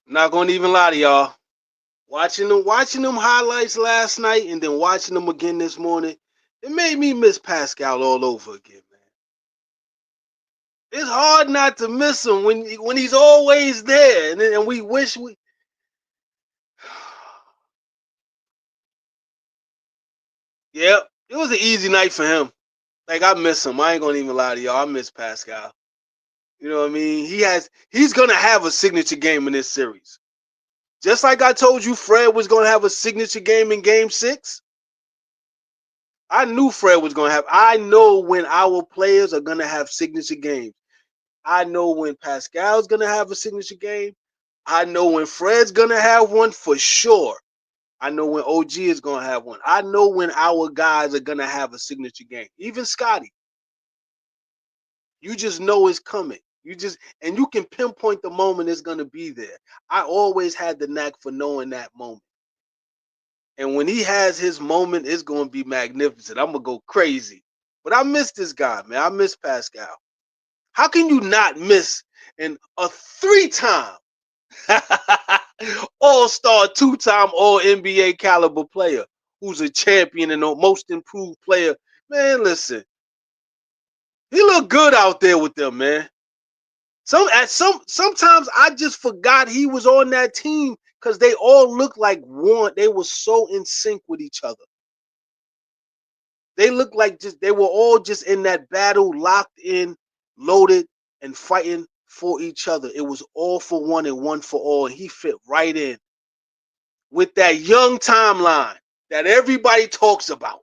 Not gonna even lie to y'all. Watching them highlights last night and then watching them again this morning, it made me miss Pascal all over again, man. It's hard not to miss him when he's always there, and we wish we. Yep, it was an easy night for him. Like I miss him. I ain't gonna even lie to y'all. I miss Pascal. You know what I mean? He's gonna have a signature game in this series. Just like I told you, Fred was gonna have a signature game in Game 6. I knew Fred was gonna have. I know when our players are gonna have signature games. I know when Pascal's gonna have a signature game. I know when Fred's gonna have one for sure. I know when OG is gonna have one. I know when our guys are gonna have a signature game. Even Scotty, you just know it's coming. And you can pinpoint the moment it's gonna be there. I always had the knack for knowing that moment. And when he has his moment, it's gonna be magnificent. I'm gonna go crazy. But I miss this guy, man. I miss Pascal. How can you not miss a three-time all-star, two-time all-NBA caliber player who's a champion and the most improved player? Man, listen, he looked good out there with them, man. Sometimes I just forgot he was on that team because they all looked like one. They were so in sync with each other. They looked like they were all just in that battle, locked in, loaded, and fighting for each other. It was all for one and one for all, and he fit right in with that young timeline that everybody talks about.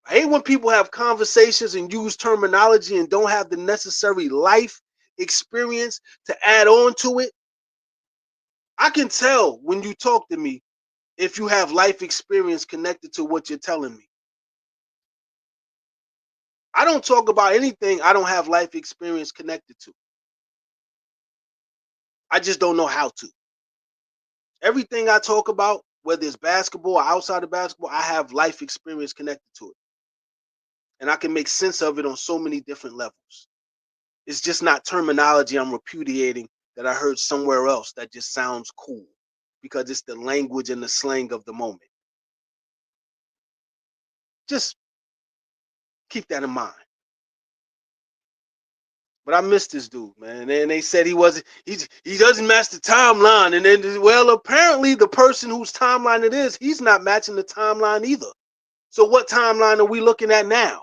I hate when people have conversations and use terminology and don't have the necessary life experience to add on to it. I can tell when you talk to me if you have life experience connected to what you're telling me. I don't talk about anything I don't have life experience connected to. I just don't know how to. Everything I talk about, whether it's basketball or outside of basketball, I have life experience connected to it. And I can make sense of it on so many different levels. It's just not terminology I'm repudiating that I heard somewhere else that just sounds cool because it's the language and the slang of the moment. Just keep that in mind. But I miss this dude, man. And they said he doesn't match the timeline. And then, well, apparently the person whose timeline it is, he's not matching the timeline either. So what timeline are we looking at now?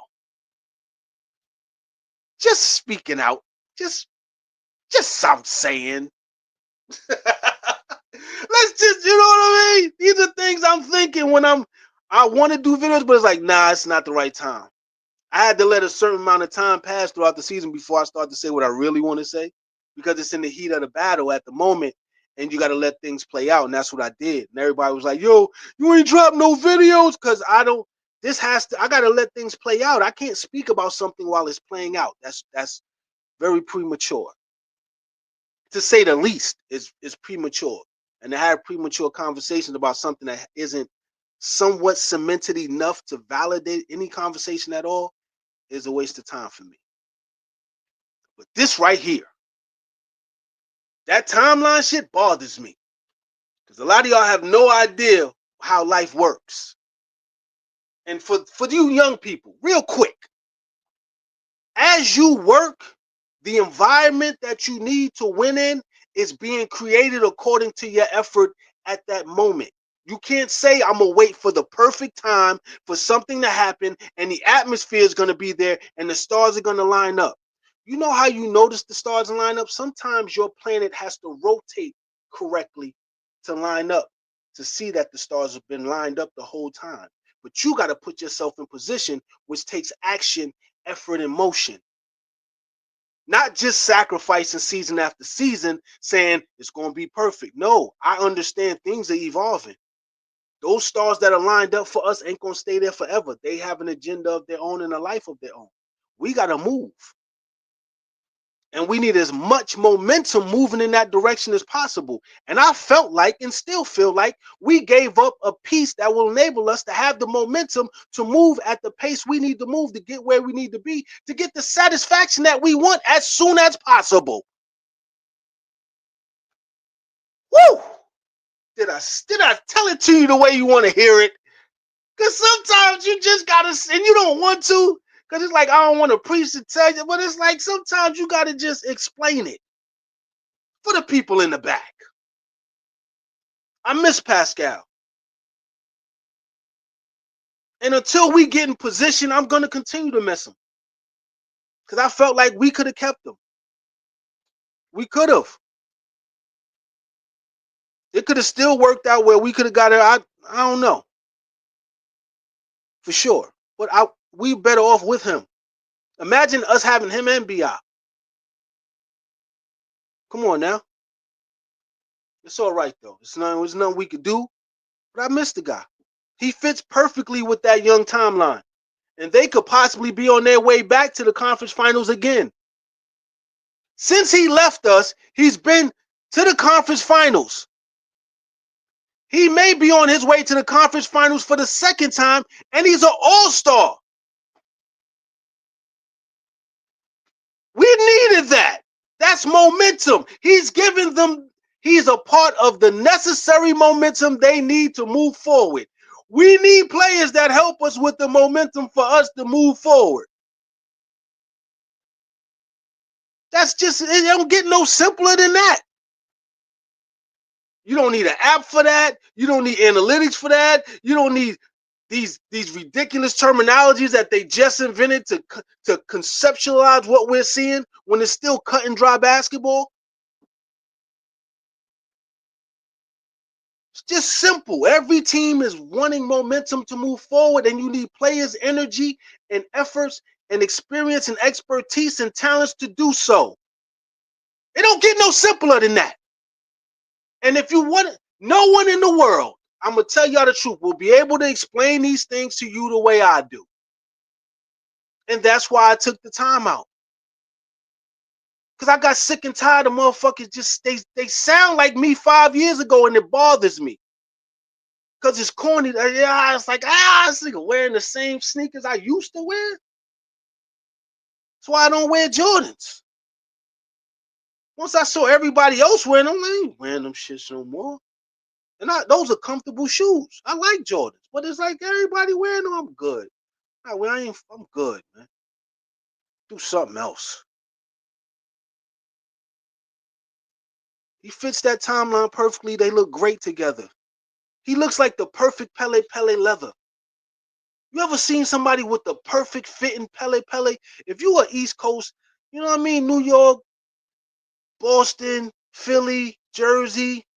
Just speaking out. Just I'm saying. Let's just, you know what I mean? These are things I'm thinking when I want to do videos, but it's like, nah, it's not the right time. I had to let a certain amount of time pass throughout the season before I start to say what I really want to say, because it's in the heat of the battle at the moment, and you got to let things play out, and that's what I did. And everybody was like, "Yo, you ain't dropped no videos," because I don't. This has to. I got to let things play out. I can't speak about something while it's playing out. That's very premature, to say the least. Is premature, and to have premature conversations about something that isn't somewhat cemented enough to validate any conversation at all is a waste of time for me. But this right here, that timeline shit bothers me. Because a lot of y'all have no idea how life works. And for you young people, real quick, as you work, the environment that you need to win in is being created according to your effort at that moment. You can't say, I'm going to wait for the perfect time for something to happen and the atmosphere is going to be there and the stars are going to line up. You know how you notice the stars line up? Sometimes your planet has to rotate correctly to line up, to see that the stars have been lined up the whole time. But you got to put yourself in position, which takes action, effort, and motion. Not just sacrificing season after season, saying it's going to be perfect. No, I understand things are evolving. Those stars that are lined up for us ain't going to stay there forever. They have an agenda of their own and a life of their own. We got to move. And we need as much momentum moving in that direction as possible. And I felt like, and still feel like, we gave up a piece that will enable us to have the momentum to move at the pace we need to move to get where we need to be, to get the satisfaction that we want as soon as possible. Woo! Did I tell it to you the way you want to hear it? Because sometimes you just gotta, and you don't want to, because it's like I don't want to preach to tell you, but it's like sometimes you gotta just explain it for the people in the back. I miss Pascal. And until we get in position, I'm gonna continue to miss him. Because I felt like we could have kept him. We could have. It could have still worked out where we could have got it. I don't know. For sure. But we better off with him. Imagine us having him and BI. Come on now. It's all right though. There's nothing we could do. But I miss the guy. He fits perfectly with that young timeline. And they could possibly be on their way back to the conference finals again. Since he left us, he's been to the conference finals. He may be on his way to the conference finals for the second time, and he's an all-star. We needed that. That's momentum. He's giving them, he's a part of the necessary momentum they need to move forward. We need players that help us with the momentum for us to move forward. That's just, it don't get no simpler than that. You don't need an app for that. You don't need analytics for that. You don't need these ridiculous terminologies that they just invented to conceptualize what we're seeing when it's still cut and dry basketball. It's just simple. Every team is wanting momentum to move forward, and you need players' energy and efforts and experience and expertise and talents to do so. It don't get no simpler than that. And if you want, no one in the world, I'm going to tell y'all the truth, will be able to explain these things to you the way I do. And that's why I took the time out. Because I got sick and tired of motherfuckers just, they sound like me 5 years ago, and it bothers me. Because it's corny. Yeah, it's like, this nigga wearing the same sneakers I used to wear. That's why I don't wear Jordans. Once I saw everybody else wearing them, I ain't wearing them shits no more. And those are comfortable shoes. I like Jordans, but it's like everybody wearing them. I'm good. I'm good, man. Do something else. He fits that timeline perfectly. They look great together. He looks like the perfect Pele leather. You ever seen somebody with the perfect fitting Pele? If you are East Coast, you know what I mean? New York, Boston, Philly, Jersey,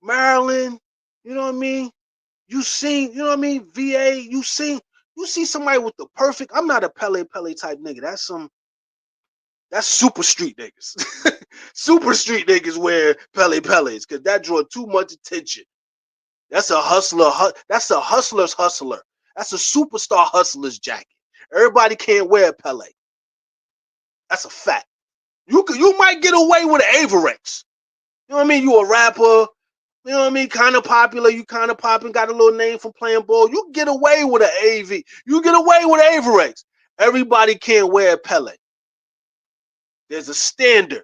Maryland, you know what I mean? You seen, you know what I mean? VA, you see somebody with the perfect, I'm not a Pele type nigga. That's super street niggas. Super street niggas wear Pele's because that draw too much attention. That's a hustler. That's a hustler's hustler. That's a superstar hustler's jacket. Everybody can't wear Pele. That's a fact. You might get away with an Averex. You know what I mean? You a rapper. You know what I mean? Kind of popular. You kind of popping. Got a little name from playing ball. You get away with an AV. You get away with an Averex. Everybody can't wear Pele. There's a standard.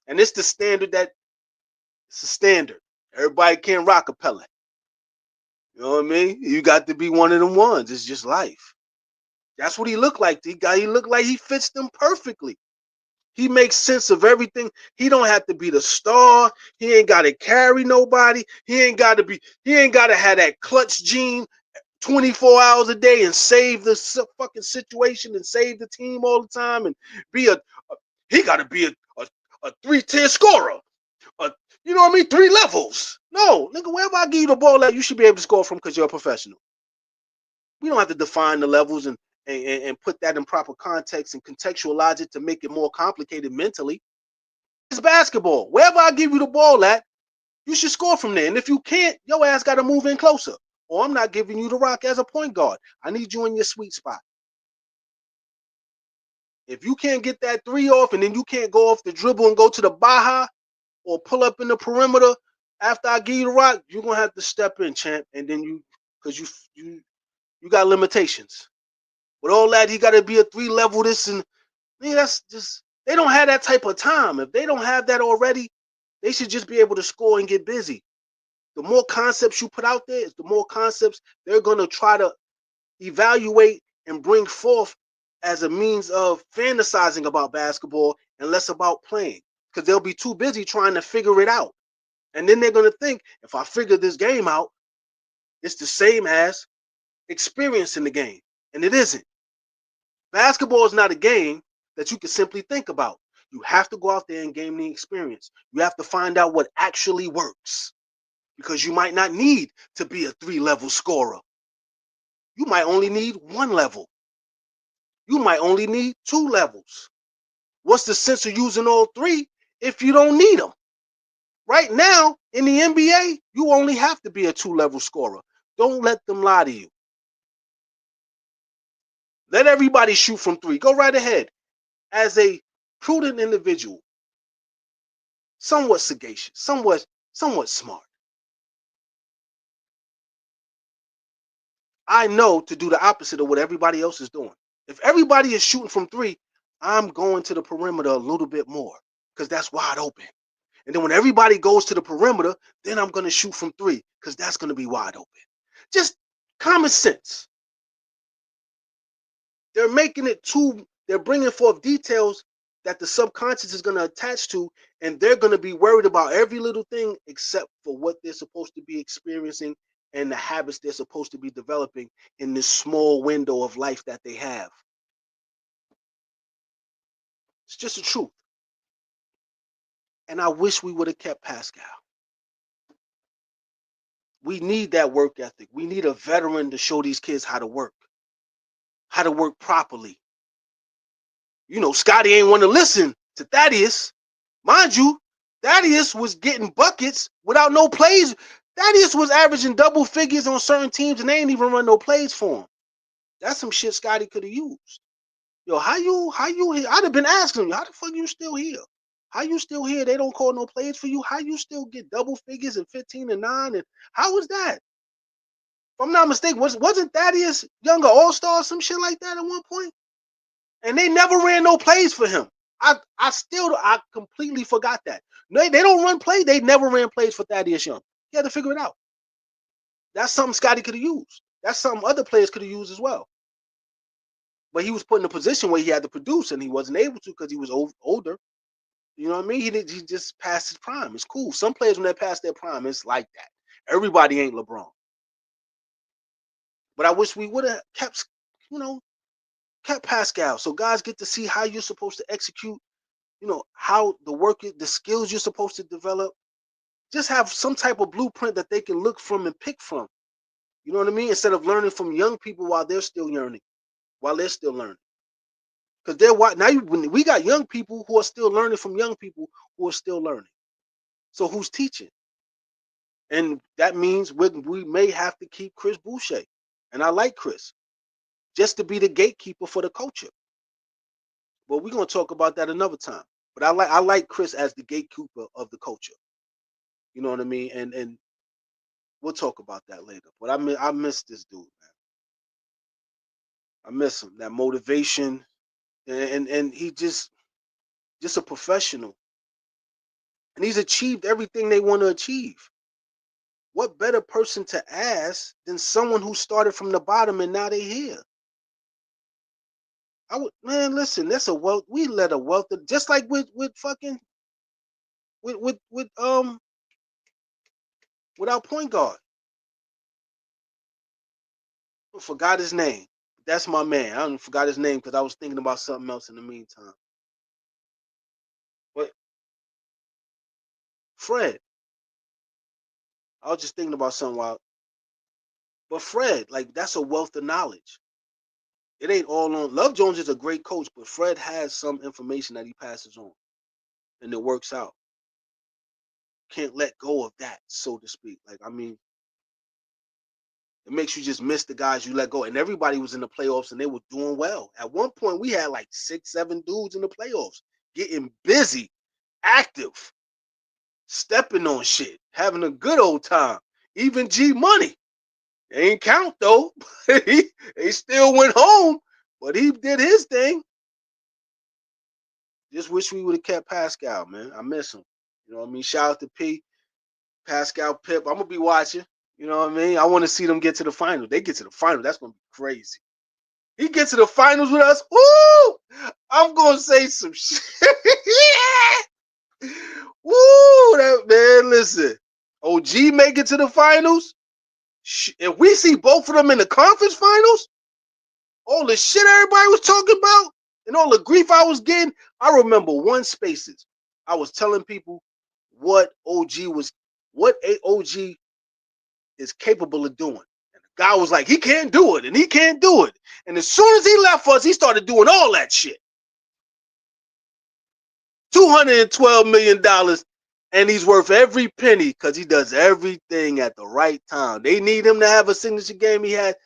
And it's the standard it's a standard. Everybody can't rock a Pele. You know what I mean? You got to be one of them ones. It's just life. That's what he looked like. He looked like he fits them perfectly. He makes sense of everything. He don't have to be the star. He ain't got to carry nobody. He ain't got to have that clutch gene 24 hours a day and save the fucking situation and save the team all the time and he got to be a 3-tier scorer. You know what I mean? 3 levels. No, nigga, wherever I give you the ball at, you should be able to score from because you're a professional. We don't have to define the levels and put that in proper context and contextualize it to make it more complicated mentally. It's basketball. Wherever I give you the ball at, you should score from there. And if you can't, your ass got to move in closer. Or I'm not giving you the rock as a point guard. I need you in your sweet spot. If you can't get that 3 off and then you can't go off the dribble and go to the Baja or pull up in the perimeter after I give you the rock, you're going to have to step in, champ. And then because you got limitations. With all that, he got to be a 3-level this and that's just, they don't have that type of time. If they don't have that already, They should just be able to score and get busy. The more concepts you put out there, the more concepts they're going to try to evaluate and bring forth as a means of fantasizing about basketball and less about playing, because they'll be too busy trying to figure it out. And then they're going to think, if I figure this game out, it's the same as experiencing the game. And it isn't. Basketball is not a game that you can simply think about. You have to go out there and gain the experience. You have to find out what actually works, because you might not need to be a 3-level scorer. You might only need 1 level. You might only need 2 levels. What's the sense of using all 3 if you don't need them? Right now, in the NBA, you only have to be a 2-level scorer. Don't let them lie to you. Let everybody shoot from 3. Go right ahead. As a prudent individual, somewhat sagacious, somewhat smart, I know to do the opposite of what everybody else is doing. If everybody is shooting from 3, I'm going to the perimeter a little bit more, because that's wide open. And then when everybody goes to the perimeter, then I'm going to shoot from 3, because that's going to be wide open. Just common sense. They're making it they're bringing forth details that the subconscious is going to attach to, and they're going to be worried about every little thing except for what they're supposed to be experiencing and the habits they're supposed to be developing in this small window of life that they have. It's just the truth. And I wish we would have kept Pascal. We need that work ethic. We need a veteran to show these kids how to work properly. You know, Scotty ain't want to listen to Thaddeus. Mind you, Thaddeus was getting buckets without no plays. Thaddeus was averaging double figures on certain teams, and they ain't even run no plays for him. That's some shit Scotty could have used. Yo, how you here? I'd have been asking you, how the fuck you still here? How you still here? They don't call no plays for you. How you still get double figures and 15 and 9? And how was that? If I'm not mistaken, wasn't Thaddeus younger all-star or some shit like that at one point? And they never ran no plays for him. I completely forgot that. They don't run plays. They never ran plays for Thaddeus Young. He had to figure it out. That's something Scotty could have used. That's something other players could have used as well. But he was put in a position where he had to produce, and he wasn't able to because he was older. You know what I mean? He just passed his prime. It's cool. Some players, when they pass their prime, it's like that. Everybody ain't LeBron. But I wish we would have kept Pascal, so guys get to see how you're supposed to execute, how the work, the skills you're supposed to develop. Just have some type of blueprint that they can look from and pick from. You know what I mean? Instead of learning from young people while they're still learning. Because now we got young people who are still learning from young people who are still learning. So who's teaching? And that means we may have to keep Chris Boucher. And I like Chris, just to be the gatekeeper for the culture. But we're gonna talk about that another time. But I like Chris as the gatekeeper of the culture. You know what I mean? And we'll talk about that later. But I miss this dude, man. I miss him. That motivation, and he just a professional. And he's achieved everything they want to achieve. What better person to ask than someone who started from the bottom and now they're here? Listen, that's a wealth. We let a wealth of, just like with fucking with our point guard. I forgot his name. That's my man. I forgot his name because I was thinking about something else in the meantime. But Fred, I was just thinking about something while. But Fred, like, that's a wealth of knowledge. It ain't all on. Love Jones is a great coach, but Fred has some information that he passes on, and it works out. Can't let go of that, so to speak. Like, I mean, it makes you just miss the guys you let go. And everybody was in the playoffs and they were doing well. At one point, we had like 6, 7 dudes in the playoffs getting busy, active, stepping on shit, having a good old time. Even G Money. They ain't count though. he still went home, but he did his thing. Just wish we would have kept Pascal, man. I miss him. You know what I mean? Shout out to P, Pascal Pip. I'm gonna be watching. You know what I mean? I want to see them get to the final. They get to the final. That's gonna be crazy. He gets to the finals with us. Woo! I'm gonna say some shit. Woo! That man, listen. OG make it to the finals. If we see both of them in the conference finals, all the shit everybody was talking about and all the grief I was getting, I remember one Spaces. I was telling people what OG is capable of doing. And the guy was like, he can't do it, and he can't do it. And as soon as he left us, he started doing all that shit. $212 million, and he's worth every penny because he does everything at the right time. They need him to have a signature game. He had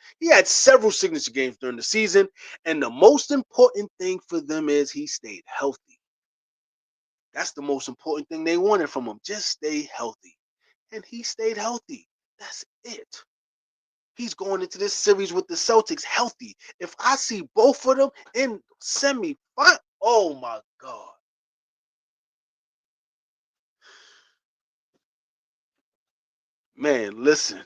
several signature games during the season, and the most important thing for them is he stayed healthy. That's the most important thing they wanted from him. Just stay healthy. And he stayed healthy. That's it. He's going into this series with the Celtics healthy. If I see both of them in semi-final, oh my God. Man, listen.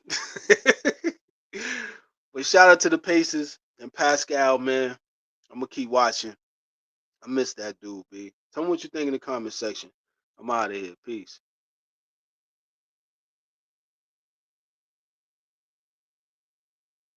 But shout out to the Pacers and Pascal, man. I'm going to keep watching. I miss that dude, B. Tell me what you think in the comment section. I'm out of here. Peace.